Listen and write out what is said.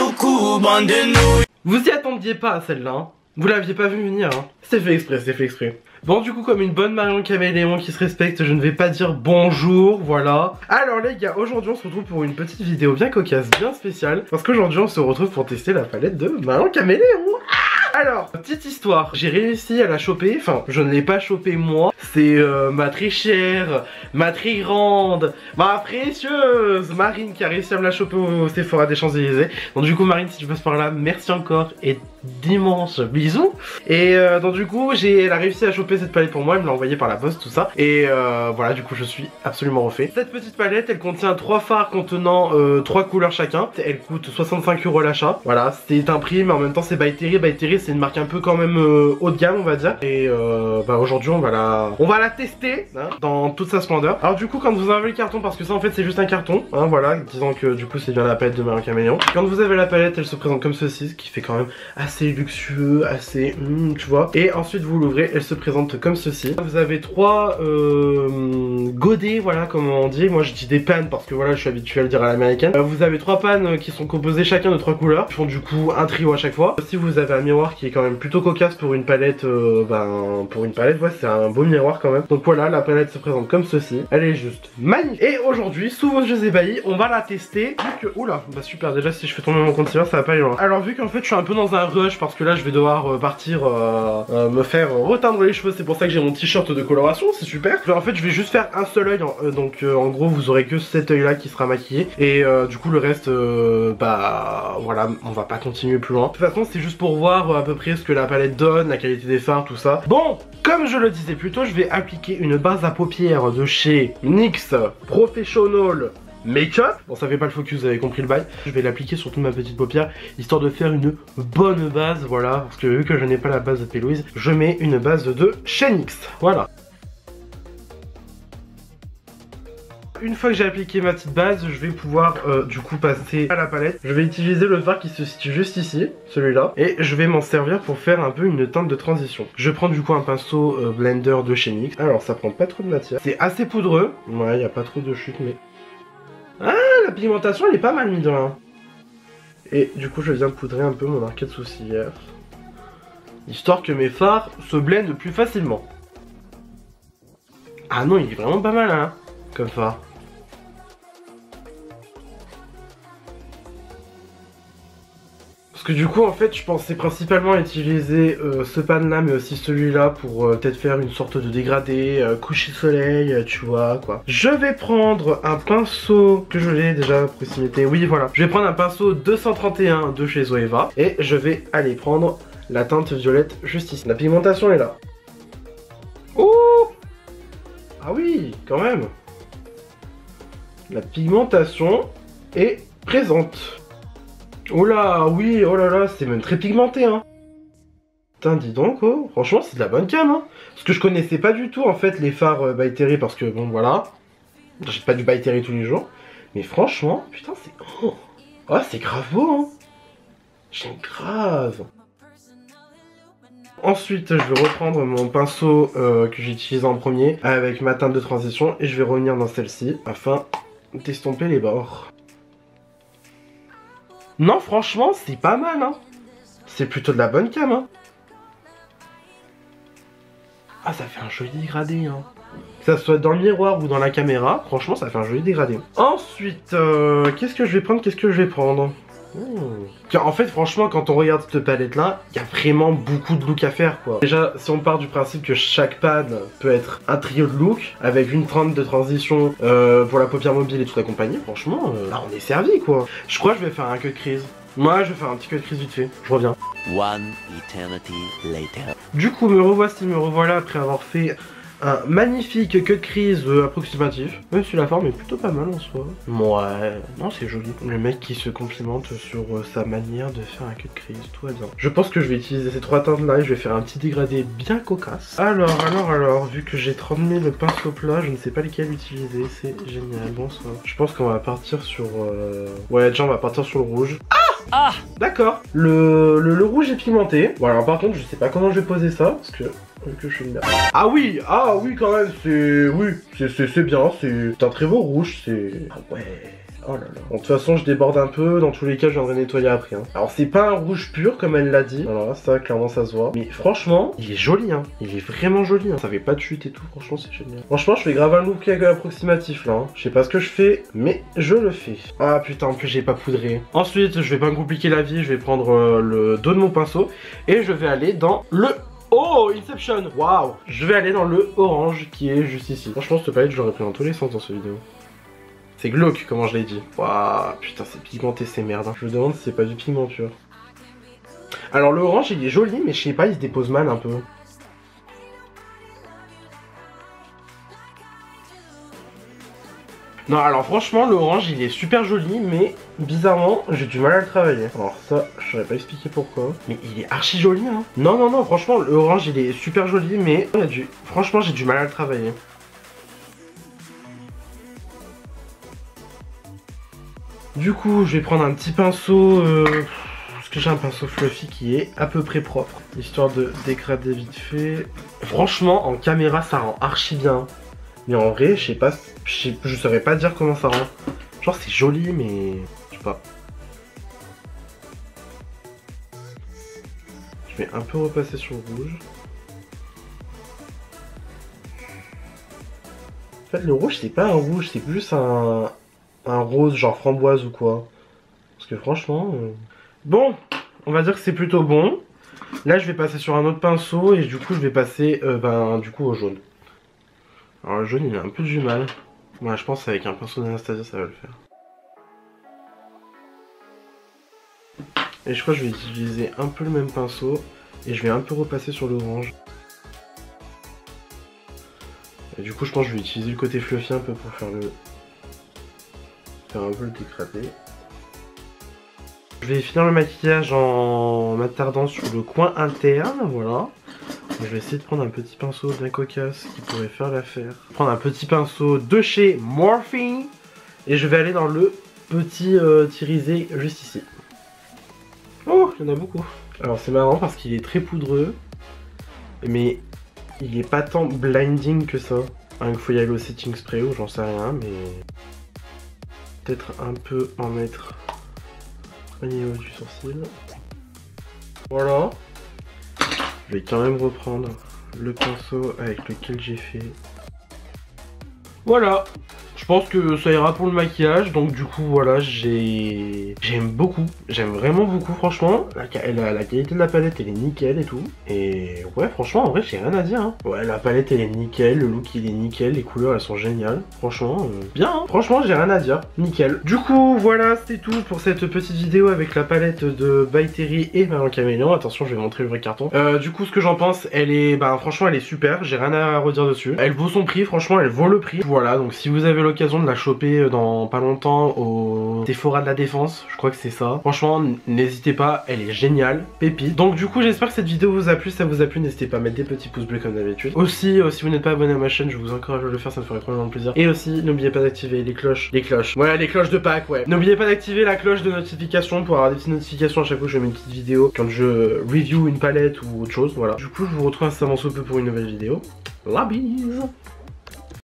coucou, bande de nouilles. Vous y attendiez pas à celle-là, hein. Vous l'aviez pas vu venir, hein. C'est fait exprès, c'est fait exprès. Bon, du coup, comme une bonne Marion Caméléon qui se respecte, je ne vais pas dire bonjour, voilà. Alors les gars, aujourd'hui on se retrouve pour une petite vidéo bien cocasse, bien spéciale, parce qu'aujourd'hui on se retrouve pour tester la palette de Marion Caméléon. Alors, petite histoire, j'ai réussi à la choper, enfin je ne l'ai pas chopée moi, c'est ma très chère, ma très grande, ma précieuse Marine qui a réussi à me la choper au Sephora des Champs-Élysées. Donc du coup Marine, si tu passes par là, merci encore et d'immenses bisous. Et donc du coup elle a réussi à choper cette palette pour moi, elle me l'a envoyée par la poste, tout ça. Et voilà, du coup je suis absolument refait. Cette petite palette, elle contient 3 fards contenant 3 couleurs chacun. Elle coûte 65 € l'achat. Voilà, c'est un prix, mais en même temps c'est By Terry. By Terry c'est une marque un peu quand même haut de gamme on va dire. Et bah aujourd'hui on va la tester hein, dans toute sa splendeur. Alors du coup quand vous avez le carton, parce que ça en fait c'est juste un carton, hein, voilà, disons que du coup c'est bien la palette de Marion Caméléon. Quand vous avez la palette, elle se présente comme ceci, ce qui fait quand même assez luxueux, assez tu vois. Et ensuite vous l'ouvrez, elle se présente comme ceci. Vous avez 3 godets, voilà comme on dit. Moi je dis des pannes parce que voilà je suis habitué à le dire à l'américaine. Vous avez 3 pannes qui sont composées chacun de 3 couleurs, qui font du coup un trio à chaque fois. Si vous avez un miroir qui est quand même plutôt cocasse pour une palette, ouais c'est un beau miroir quand même. Donc voilà, la palette se présente comme ceci. Elle est juste magnifique. Et aujourd'hui, sous vos yeux ébahis, on va la tester. Vu que, oula, bah super, déjà si je fais tomber mon concealer ça va pas aller loin. Alors vu qu'en fait je suis un peu dans un rush parce que là je vais devoir partir me faire reteindre les cheveux, c'est pour ça que j'ai mon t-shirt de coloration, c'est super. En fait je vais juste faire un seul œil, donc en gros vous aurez que cet œil là qui sera maquillé. Et du coup le reste, bah voilà, on va pas continuer plus loin. De toute façon c'est juste pour voir à peu près ce que la palette donne, la qualité des fards, tout ça. Bon, comme je le disais plus tôt, je vais appliquer une base à paupières de chez NYX Professional Makeup. Bon ça fait pas le focus, vous avez compris le bail. Je vais l'appliquer sur toute ma petite paupière, histoire de faire une bonne base, voilà. Parce que vu que je n'ai pas la base de P. Louise, je mets une base de chez NYX, voilà. Une fois que j'ai appliqué ma petite base, je vais pouvoir du coup passer à la palette. Je vais utiliser le fard qui se situe juste ici, celui-là. Et je vais m'en servir pour faire un peu une teinte de transition. Je prends du coup un pinceau blender de chez NYX. Alors ça prend pas trop de matière. C'est assez poudreux. Ouais, il n'y a pas trop de chute mais... Ah, la pigmentation elle est pas mal mise là. Et du coup je viens poudrer un peu mon arcade sourcilière. Histoire que mes fards se blendent plus facilement. Ah non, il est vraiment pas mal hein, comme fard. Parce que du coup en fait je pensais principalement utiliser ce pan là mais aussi celui-là pour peut-être faire une sorte de dégradé, coucher soleil, tu vois quoi. Je vais prendre un pinceau que je l'ai déjà à proximité, oui voilà. Je vais prendre un pinceau 231 de chez Zoeva et je vais aller prendre la teinte violette juste ici. La pigmentation est là. Oh! Ah oui, quand même. La pigmentation est présente. Oh là, oui, oh là là, c'est même très pigmenté, hein. Putain, dis donc, oh, franchement, c'est de la bonne cam, hein. Parce que je connaissais pas du tout, en fait, les fards By Terry, parce que, bon, voilà. J'achète pas du By Terry tous les jours. Mais franchement, putain, c'est... Oh, oh c'est grave beau, hein. J'aime grave. Ensuite, je vais reprendre mon pinceau que j'ai utilisé en premier, avec ma teinte de transition, et je vais revenir dans celle-ci, afin d'estomper les bords. Non, franchement, c'est pas mal, hein. C'est plutôt de la bonne cam, hein. Ah, ça fait un joli dégradé, hein. Que ça soit dans le miroir ou dans la caméra, franchement, ça fait un joli dégradé. Ensuite, qu'est-ce que je vais prendre En fait, franchement, quand on regarde cette palette-là, il y a vraiment beaucoup de look à faire, quoi. Déjà, si on part du principe que chaque panne peut être un trio de look, avec une teinte de transition pour la paupière mobile et toute la compagnie, franchement, là, on est servi, quoi. Je crois que je vais faire un cut crease. Moi, je vais faire un petit cut crease vite fait. Je reviens. One eternity later. Du coup, me revoilà après avoir fait un magnifique cut crease approximatif. Même si la forme est plutôt pas mal en soi. Ouais, non c'est joli. Le mec qui se complimente sur sa manière de faire un cut crease, tout va bien. Je pense que je vais utiliser ces 3 teintes là et je vais faire un petit dégradé bien cocasse. Alors, vu que j'ai 30 000 pinceaux plats, je ne sais pas lesquels utiliser, c'est génial, bonsoir. Je pense qu'on va partir sur... Ouais, déjà on va partir sur le rouge. Ah, d'accord. Le rouge est pigmenté. Bon alors par contre je sais pas comment je vais poser ça, parce que je suis une... Ah oui quand même, c'est... Oui, c'est bien, c'est un très beau rouge, c'est... Ah ouais... Oh là là. Bon, de toute façon, je déborde un peu. Dans tous les cas, je viendrai nettoyer après. Hein. Alors, c'est pas un rouge pur, comme elle l'a dit. Alors, ça, clairement, ça se voit. Mais franchement, il est joli. Hein. Il est vraiment joli. Hein. Ça fait pas de chute et tout. Franchement, c'est génial. Franchement, je fais grave un look approximatif là. Hein. Je sais pas ce que je fais, mais je le fais. Ah putain, en plus, j'ai pas poudré. Ensuite, je vais pas me compliquer la vie. Je vais prendre le dos de mon pinceau et je vais aller dans le... Oh, Inception. Waouh. Je vais aller dans le orange qui est juste ici. Franchement, cette palette, je l'aurais pris dans tous les sens dans cette vidéo. C'est glauque, comment je l'ai dit. Waouh, putain, c'est pigmenté, c'est merde. Hein. Je me demande si c'est pas du pigment pur. Alors, l'orange, il est joli, mais je sais pas, il se dépose mal un peu. Non, alors franchement, l'orange, il est super joli, mais bizarrement, j'ai du mal à le travailler. Alors ça, je saurais pas expliquer pourquoi. Mais il est archi joli, hein. Non, non, non, franchement, l'orange, il est super joli, mais franchement, j'ai du mal à le travailler. Du coup, je vais prendre un petit pinceau, parce que j'ai un pinceau fluffy qui est à peu près propre, histoire de dégrader vite fait. Franchement, en caméra, ça rend archi bien. Mais en vrai, je sais pas, je saurais pas dire comment ça rend. Genre, c'est joli, mais je sais pas. Je vais un peu repasser sur le rouge. En fait, le rouge, c'est pas un rouge, c'est plus un rose, genre framboise ou quoi. Parce que franchement... Bon, on va dire que c'est plutôt bon. Là, je vais passer sur un autre pinceau et du coup, je vais passer du coup au jaune. Alors le jaune, il a un peu du mal. Moi, je pense qu'avec un pinceau d'Anastasia, ça va le faire. Et je crois que je vais utiliser un peu le même pinceau. Et je vais un peu repasser sur l'orange. Et du coup, je pense que je vais utiliser le côté fluffy un peu pour faire un peu le dégradé. Je vais finir le maquillage en m'attardant sur le coin interne, voilà. Je vais essayer de prendre un petit pinceau bien cocasse qui pourrait faire l'affaire. Prendre un petit pinceau de chez Morphe et je vais aller dans le petit irisé juste ici. Oh, il y en a beaucoup. Alors c'est marrant parce qu'il est très poudreux, mais il est pas tant blinding que ça. Il faut y aller au setting spray ou j'en sais rien, mais peut-être un peu en mettre au niveau du sourcil. Voilà. Je vais quand même reprendre le pinceau avec lequel j'ai fait. Voilà. Je pense que ça ira pour le maquillage. Donc du coup voilà, j'aime beaucoup. J'aime vraiment beaucoup franchement. La qualité de la palette elle est nickel et tout. Et ouais franchement en vrai j'ai rien à dire. Hein. Ouais la palette elle est nickel. Le look il est nickel. Les couleurs elles sont géniales. Franchement bien. Hein. Franchement j'ai rien à dire. Nickel. Du coup voilà c'est tout pour cette petite vidéo avec la palette de By Terry et Marion Caméléon. Attention je vais montrer le vrai carton. Du coup ce que j'en pense elle est franchement elle est super. J'ai rien à redire dessus. Elle vaut son prix. Franchement elle vaut le prix. Voilà donc si vous avez l'occasion de la choper dans pas longtemps au Sephora de la Défense, je crois que c'est ça. Franchement, n'hésitez pas, elle est géniale, pépite. Donc du coup, j'espère que cette vidéo vous a plu. Si ça vous a plu, n'hésitez pas à mettre des petits pouces bleus comme d'habitude. Aussi, si vous n'êtes pas abonné à ma chaîne, je vous encourage à le faire, ça me ferait probablement plaisir. Et aussi, n'oubliez pas d'activer les cloches. Ouais, les cloches de Pâques, ouais. N'oubliez pas d'activer la cloche de notification pour avoir des petites notifications à chaque fois que je mets une petite vidéo, quand je review une palette ou autre chose, voilà. Du coup, je vous retrouve incessamment sous peu pour une nouvelle vidéo. La bise!